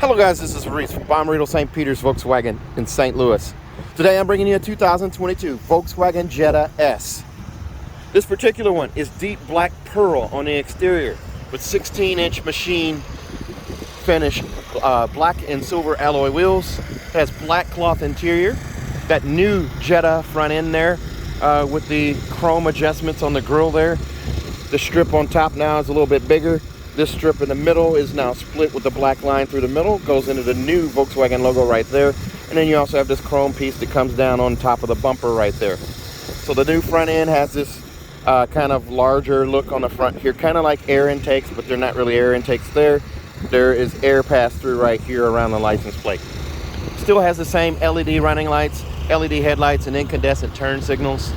Hello guys, this is Reese from Bommarito St. Peter's Volkswagen in St. Louis. Today I'm bringing you a 2022 Volkswagen Jetta S. This particular one is deep black pearl on the exterior with 16-inch machine finish, black and silver alloy wheels. It has black cloth interior. That new Jetta front end there with the chrome adjustments on the grille there. The strip on top now is a little bit bigger. This strip in the middle is now split with the black line through the middle. Goes into the new Volkswagen logo right there. And then you also have this chrome piece that comes down on top of the bumper right there. So the new front end has this kind of larger look on the front here, kind of like air intakes, but they're not really air intakes there. There is air pass through right here around the license plate. Still has the same LED running lights, LED headlights, and incandescent turn signals.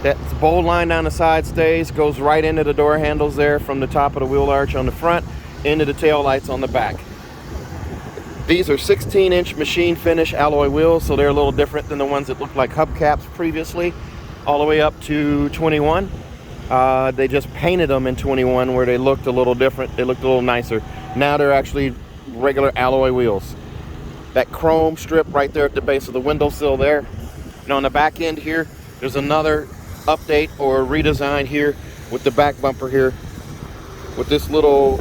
That bold line down the side stays, goes right into the door handles there from the top of the wheel arch on the front into the tail lights on the back. These are 16-inch machine finish alloy wheels, so they're a little different than the ones that looked like hubcaps previously, all the way up to 21. They just painted them in 21 where they looked a little different. They looked a little nicer. Now they're actually regular alloy wheels. That chrome strip right there at the base of the windowsill there. And on the back end here, there's another update or redesign here with the back bumper here with this little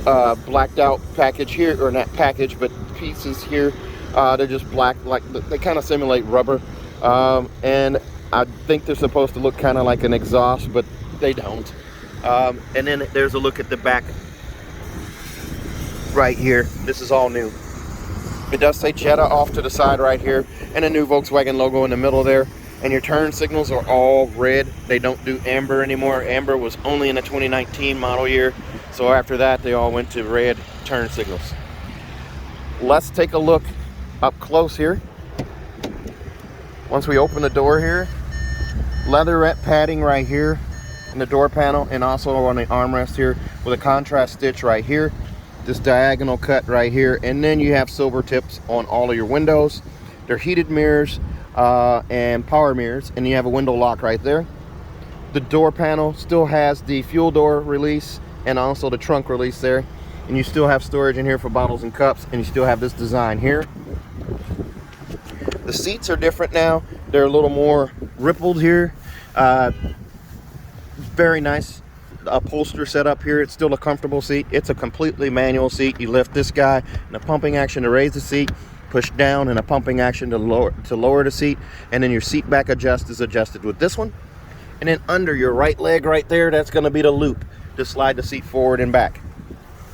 blacked out package here, or not package but pieces here. They're just black, like they kind of simulate rubber, and I think they're supposed to look kind of like an exhaust, but they don't. And then there's a look at the back right here. This is all new. It does say Jetta off to the side right here, and a new Volkswagen logo in the middle there. And your turn signals are all red. They don't do amber anymore. Amber was only in the 2019 model year. So after that, they all went to red turn signals. Let's take a look up close here. Once we open the door here, leatherette padding right here in the door panel, and also on the armrest here with a contrast stitch right here. This diagonal cut right here. And then you have silver tips on all of your windows. They're heated mirrors. And power mirrors, and you have a window lock right there. The door panel still has the fuel door release and also the trunk release there, and you still have storage in here for bottles and cups, and you still have this design here. The seats are different now. They're a little more rippled here. Very nice upholster setup here. It's still a comfortable seat. It's a completely manual seat. You lift this guy and a pumping action to raise the seat, push down and a pumping action to lower the seat, and then your seat back adjust is adjusted with this one. And then under your right leg right there, that's going to be the loop to slide the seat forward and back.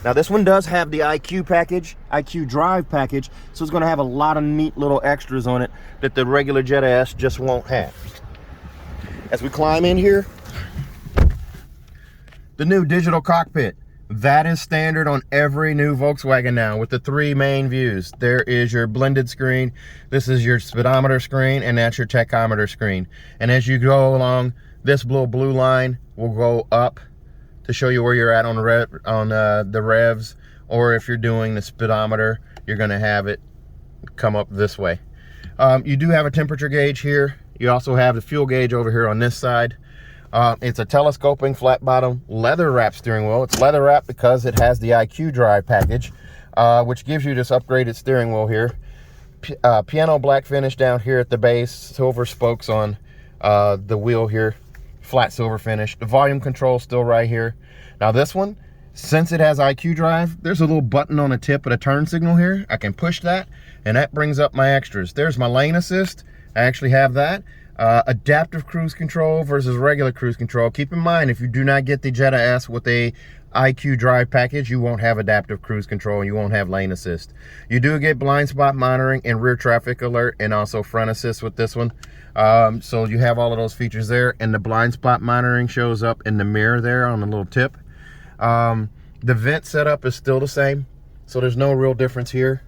Now this one does have the IQ package, IQ Drive package, so it's going to have a lot of neat little extras on it that the regular Jetta S just won't have. As we climb in here, the new digital cockpit. That is standard on every new Volkswagen now with the three main views. There is your blended screen, this is your speedometer screen, and that's your tachometer screen. And as you go along, this little blue line will go up to show you where you're at on the revs, or if you're doing the speedometer, you're going to have it come up this way. You do have a temperature gauge here. You also have the fuel gauge over here on this side. It's a telescoping flat bottom leather wrap steering wheel. It's leather wrap because it has the IQ Drive package, which gives you this upgraded steering wheel here. Piano black finish down here at the base, silver spokes on the wheel here, flat silver finish. The volume control still right here. Now this one, since it has IQ Drive, there's a little button on the tip of the turn signal here. I can push that, and that brings up my extras. There's my lane assist. I actually have that. Adaptive cruise control versus regular cruise control. Keep in mind, if you do not get the Jetta S with a IQ Drive package, you won't have adaptive cruise control and you won't have lane assist. You do get blind spot monitoring and rear traffic alert, and also front assist with this one. So you have all of those features there, and the blind spot monitoring shows up in the mirror there on the little tip. The vent setup is still the same, so there's no real difference here.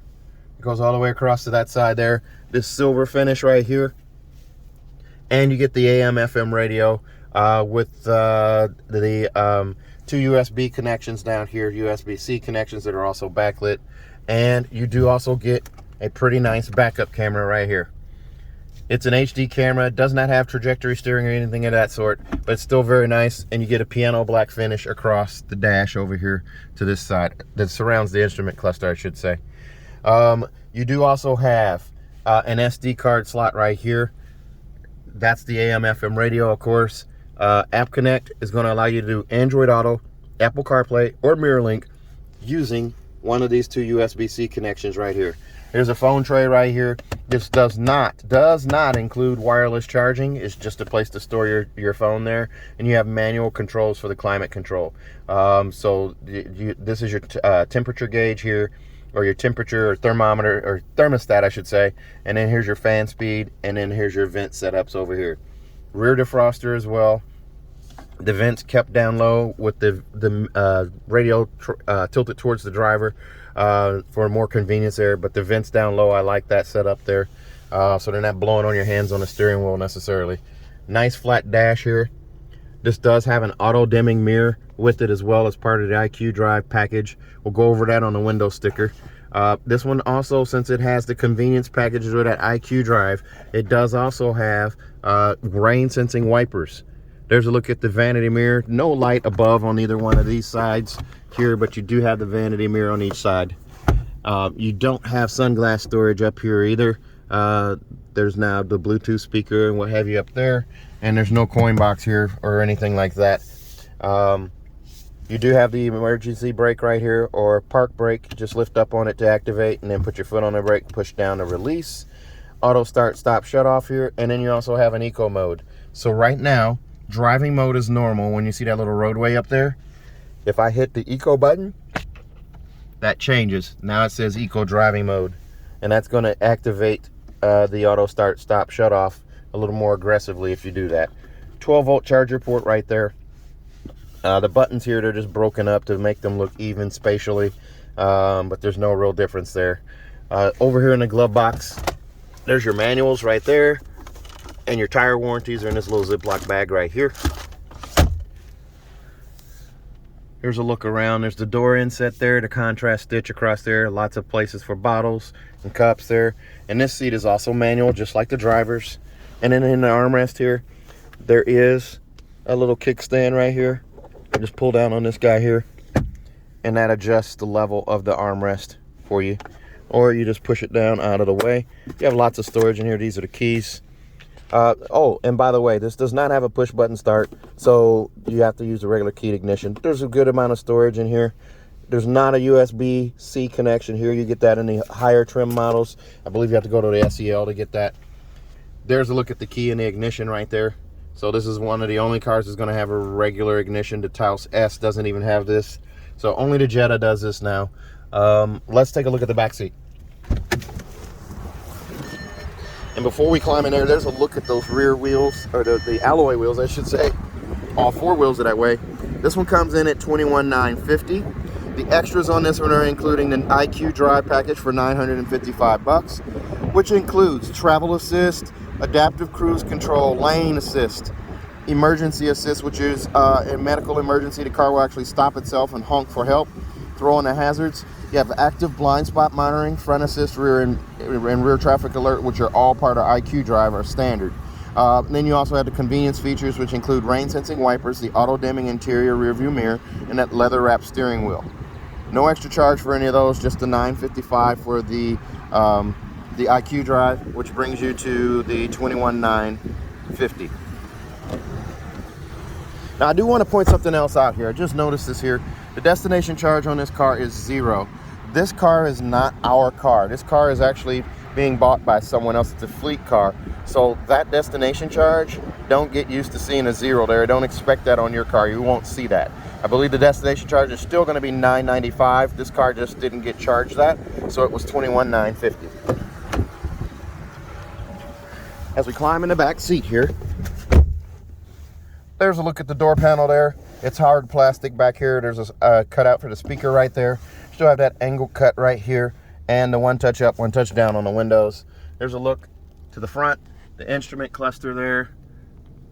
It goes all the way across to that side there. This silver finish right here. And you get the AM FM radio with the two USB connections down here, USB-C connections that are also backlit. And you do also get a pretty nice backup camera right here. It's an HD camera. It does not have trajectory steering or anything of that sort, but it's still very nice. And you get a piano black finish across the dash over here to this side that surrounds the instrument cluster, I should say. You do also have an SD card slot right here. That's the AM FM radio, of course. App Connect is going to allow you to do Android Auto, Apple CarPlay, or MirrorLink using one of these two USB-C connections right here. Here's a phone tray right here. This does not include wireless charging. It's just a place to store your phone there. And you have manual controls for the climate control. So this is your temperature gauge here, or your temperature or thermometer, or thermostat, I should say. And then here's your fan speed, and then here's your vent setups over here. Rear defroster as well. The vents kept down low with the radio tilted towards the driver for more convenience there, but the vents down low, I like that setup there, so they're not blowing on your hands on the steering wheel necessarily. Nice flat dash here. This does have an auto dimming mirror with it as well as part of the IQ Drive package. We'll go over that on the window sticker. This one also, since it has the convenience package with that IQ Drive, it does also have rain sensing wipers. There's a look at the vanity mirror. No light above on either one of these sides here, but you do have the vanity mirror on each side. You don't have sunglass storage up here either. There's now the Bluetooth speaker and what have you up there, and there's no coin box here or anything like that. You do have the emergency brake right here, or park brake. Just lift up on it to activate, and then put your foot on the brake, push down to release. Auto start, stop, shut off here, and then you also have an eco mode. So right now, driving mode is normal. When you see that little roadway up there, if I hit the eco button, that changes. Now it says eco driving mode, and that's going to activate the auto start, stop, shut off a little more aggressively if you do that. 12-volt charger port right there. The buttons here, they're just broken up to make them look even spatially, but there's no real difference there. Over here in the glove box, there's your manuals right there, and your tire warranties are in this little Ziploc bag right here. Here's a look around. There's the door inset there, the contrast stitch across there, lots of places for bottles and cups there. And this seat is also manual, just like the driver's. And then in the armrest here, there is a little kickstand right here. I just pull down on this guy here, and that adjusts the level of the armrest for you. Or you just push it down out of the way. You have lots of storage in here. These are the keys. Oh, and by the way, this does not have a push button start, so you have to use the regular keyed ignition. There's a good amount of storage in here. There's not a USB-C connection here. You get that in the higher trim models. I believe you have to go to the SEL to get that. There's a look at the key in the ignition right there. So this is one of the only cars that's going to have a regular ignition. The Taos S doesn't even have this. So only the Jetta does this now. Let's take a look at the back seat. And before we climb in there, there's a look at those rear wheels, or the alloy wheels, I should say. All four wheels are that way. This one comes in at $21,950. The extras on this one are including the IQ Drive package for $955, which includes travel assist, adaptive cruise control, lane assist, emergency assist, which is in medical emergency, the car will actually stop itself and honk for help, throw on the hazards. You have active blind spot monitoring, front assist, rear and rear traffic alert, which are all part of IQ Drive, are standard. Then you also have the convenience features, which include rain sensing wipers, the auto dimming interior rear view mirror, and that leather wrapped steering wheel. No extra charge for any of those, just the $955 for the IQ Drive, which brings you to the $21,950. Now I do want to point something else out here. I just noticed this here. The destination charge on this car is 0. This car is not our car. This car is actually being bought by someone else. It's a fleet car. So that destination charge, don't get used to seeing a 0 there. Don't expect that on your car. You won't see that. I believe the destination charge is still going to be $995. This car just didn't get charged that, so it was $21,950. As we climb in the back seat here, there's a look at the door panel there. It's hard plastic back here. There's a cutout for the speaker right there. Still have that angle cut right here, and the one touch up, one touch down on the windows. There's a look to the front, the instrument cluster there,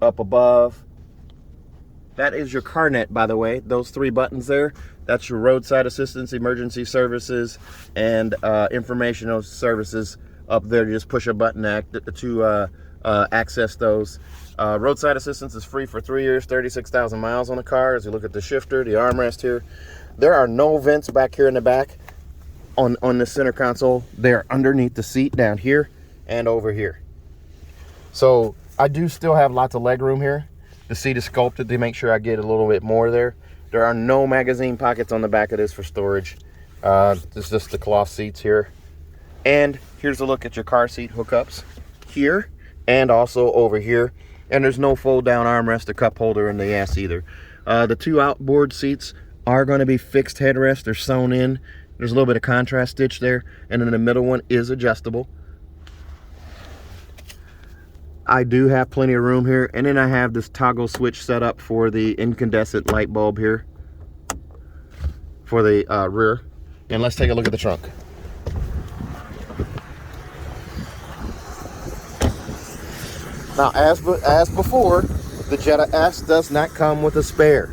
up above. That is your CarNet, by the way. Those 3 buttons there, that's your roadside assistance, emergency services, and informational services up there. You just push a button to access those. Roadside assistance is free for 3 years, 36,000 miles on the car. As you look at the shifter, the armrest here, there are no vents back here in the back on the center console. They're underneath the seat down here and over here. So I do still have lots of leg room here. The seat is sculpted to make sure I get a little bit more there. There are no magazine pockets on the back of this for storage. This is just the cloth seats here. And here's a look at your car seat hookups here and also over here. And there's no fold down armrest or cup holder in the ass either. The two outboard seats are going to be fixed headrests. They're sewn in. There's a little bit of contrast stitch there. And then the middle one is adjustable. I do have plenty of room here. And then I have this toggle switch set up for the incandescent light bulb here for the rear. And let's take a look at the trunk. Now, as before, the Jetta S does not come with a spare.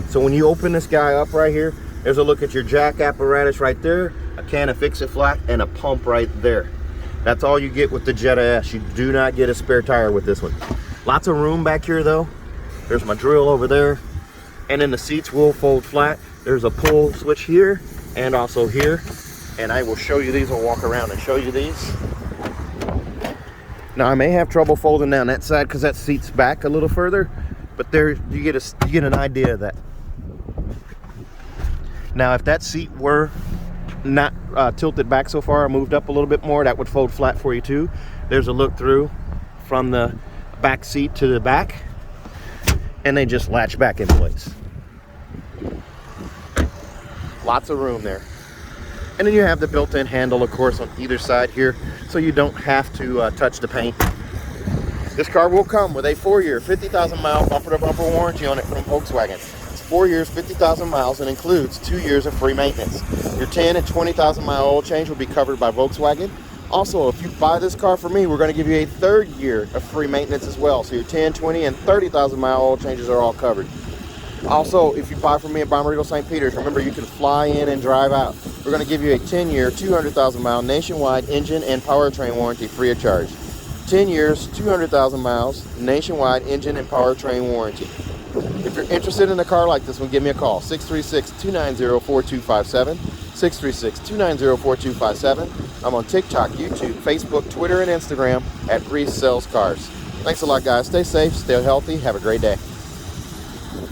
So when you open this guy up right here, there's a look at your jack apparatus right there, a can of Fix-It-Flat, and a pump right there. That's all you get with the Jetta S. You do not get a spare tire with this one. Lots of room back here though. There's my drill over there. And then the seats will fold flat. There's a pull switch here and also here. And I will show you these. I'll walk around and show you these. Now I may have trouble folding down that side because that seat's back a little further, but there you get an idea of that. Now if that seat were not tilted back so far or moved up a little bit more, that would fold flat for you too. There's a look through from the back seat to the back, and they just latch back in place. Lots of room there. And then you have the built-in handle, of course, on either side here, so you don't have to touch the paint. This car will come with a 4-year, 50,000 mile bumper-to-bumper warranty on it from Volkswagen. It's 4 years, 50,000 miles, and includes 2 years of free maintenance. Your 10 and 20,000 mile oil change will be covered by Volkswagen. Also, if you buy this car from me, we're going to give you a 3rd year of free maintenance as well. So your 10, 20, and 30,000 mile oil changes are all covered. Also, if you buy from me at Bommarito St. Peter's, remember you can fly in and drive out. We're going to give you a 10-year, 200,000 mile nationwide engine and powertrain warranty free of charge. 10 years, 200,000 miles, nationwide engine and powertrain warranty. If you're interested in a car like this one, give me a call. 636-290-4257. 636-290-4257. I'm on TikTok, YouTube, Facebook, Twitter, and Instagram at Reese Sells Cars. Thanks a lot, guys. Stay safe, stay healthy. Have a great day.